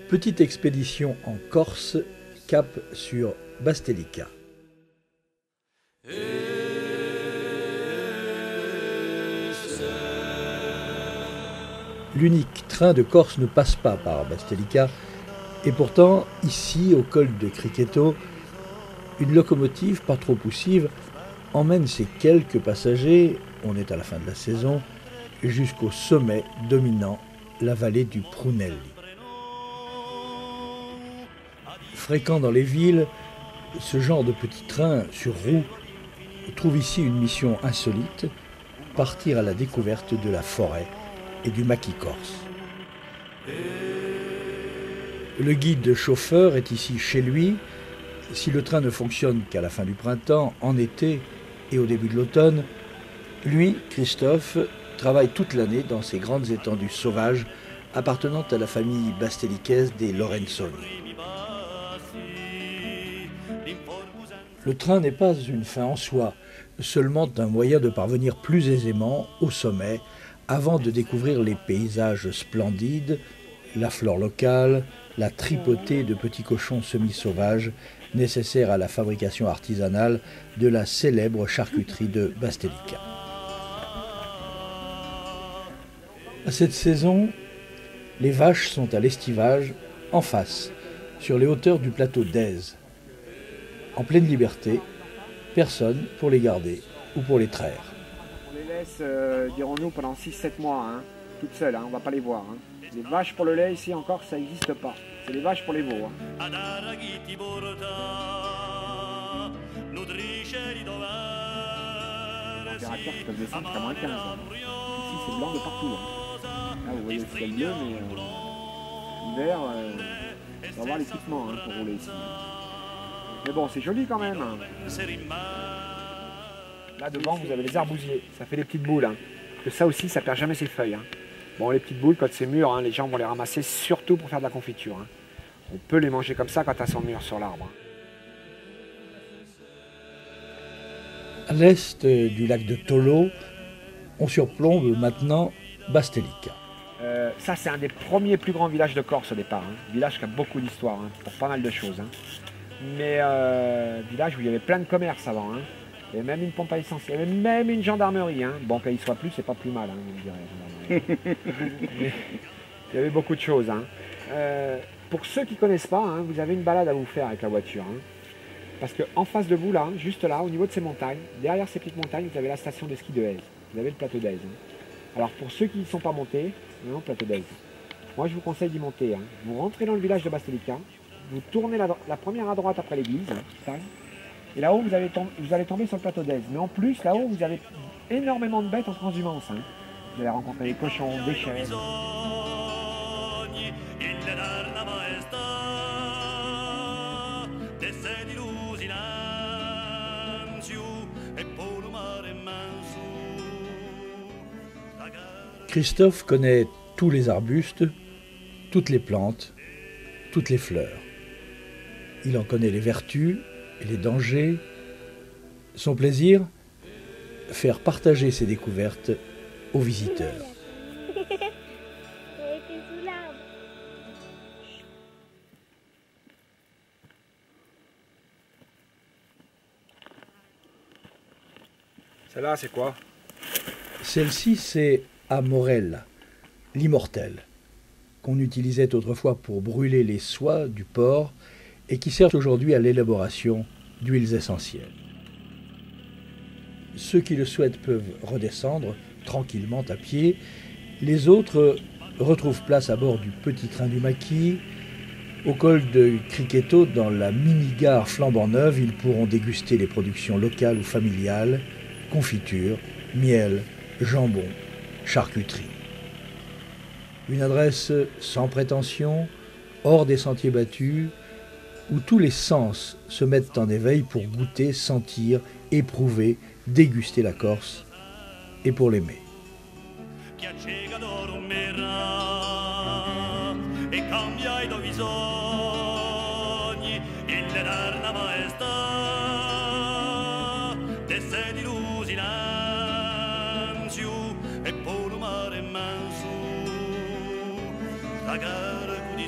Petite expédition en Corse, cap sur Bastelica. L'unique train de Corse ne passe pas par Bastelica, et pourtant, ici, au col de Criceto, une locomotive pas trop poussive emmène ses quelques passagers, on est à la fin de la saison, jusqu'au sommet dominant la vallée du Prunelli. Fréquent dans les villes, ce genre de petit train sur roues trouve ici une mission insolite, partir à la découverte de la forêt et du maquis corse. Le guide chauffeur est ici chez lui. Si le train ne fonctionne qu'à la fin du printemps, en été et au début de l'automne, lui, Christophe, travaille toute l'année dans ces grandes étendues sauvages appartenant à la famille bastelicaise des Lorenzoni. Le train n'est pas une fin en soi, seulement un moyen de parvenir plus aisément au sommet avant de découvrir les paysages splendides, la flore locale, la tripotée de petits cochons semi-sauvages nécessaires à la fabrication artisanale de la célèbre charcuterie de Bastelica. À cette saison, les vaches sont à l'estivage, en face, sur les hauteurs du plateau d'Aise. En pleine liberté, personne pour les garder ou pour les traire. On les laisse, dirons-nous, pendant 6-7 mois, hein, toutes seules, hein, on ne va pas les voir. Hein. Les vaches pour le lait, ici encore, ça n'existe pas. C'est les vaches pour les veaux. Hein. Les températures qui peuvent descendre jusqu'à moins 15. Hein. Ici, c'est blanc de partout. Hein. Là, vous voyez le ciel bleu, mais l'hiver, on va avoir l'équipement hein, pour rouler ici. Mais bon, c'est joli quand même. Là, devant, vous avez les arbousiers. Ça fait des petites boules. Hein. Que ça aussi, ça perd jamais ses feuilles. Hein. Bon, les petites boules, quand c'est mûr, hein, les gens vont les ramasser surtout pour faire de la confiture. Hein. On peut les manger comme ça quand elles sont mûres sur l'arbre. Hein. À l'est du lac de Tolo, on surplombe maintenant Bastelica. Ça, c'est un des premiers plus grands villages de Corse au départ. Hein. Village qui a beaucoup d'histoire, hein, pour pas mal de choses. Hein. Mais village où il y avait plein de commerces avant. Hein. Il y avait même une pompe à essence, il y avait même une gendarmerie. Hein. Bon, qu'il n'y soit plus, c'est pas plus mal, hein, vous me direz. Il y avait beaucoup de choses. Hein. Pour ceux qui ne connaissent pas, hein, vous avez une balade à vous faire avec la voiture. Hein. Parce qu'en face de vous, là, juste là, au niveau de ces montagnes, derrière ces petites montagnes, vous avez la station de ski de Aise. Vous avez le plateau d'Aise. Hein. Alors pour ceux qui ne sont pas montés, non, plateau d'Aise. Moi, je vous conseille d'y monter. Hein. Vous rentrez dans le village de Bastelica, vous tournez la première à droite après l'église, hein, et là-haut, vous allez tomber sur le plateau d'Aise. Mais en plus, là-haut, vous avez énormément de bêtes en transhumance. Hein. Vous allez rencontrer des cochons, des chèvres. Christophe connaît tous les arbustes, toutes les plantes, toutes les fleurs. Il en connaît les vertus et les dangers. Son plaisir, faire partager ses découvertes aux visiteurs. Celle-là, c'est quoi? Celle-ci, c'est Amorella, l'immortel, qu'on utilisait autrefois pour brûler les soies du porc et qui sert aujourd'hui à l'élaboration d'huiles essentielles. Ceux qui le souhaitent peuvent redescendre tranquillement à pied. Les autres retrouvent place à bord du petit train du maquis. Au col de Criceto, dans la mini-gare flambant neuve, ils pourront déguster les productions locales ou familiales, confiture, miel, jambon, charcuterie. Une adresse sans prétention, hors des sentiers battus, où tous les sens se mettent en éveil pour goûter, sentir, éprouver, déguster la Corse et pour l'aimer. La gara con i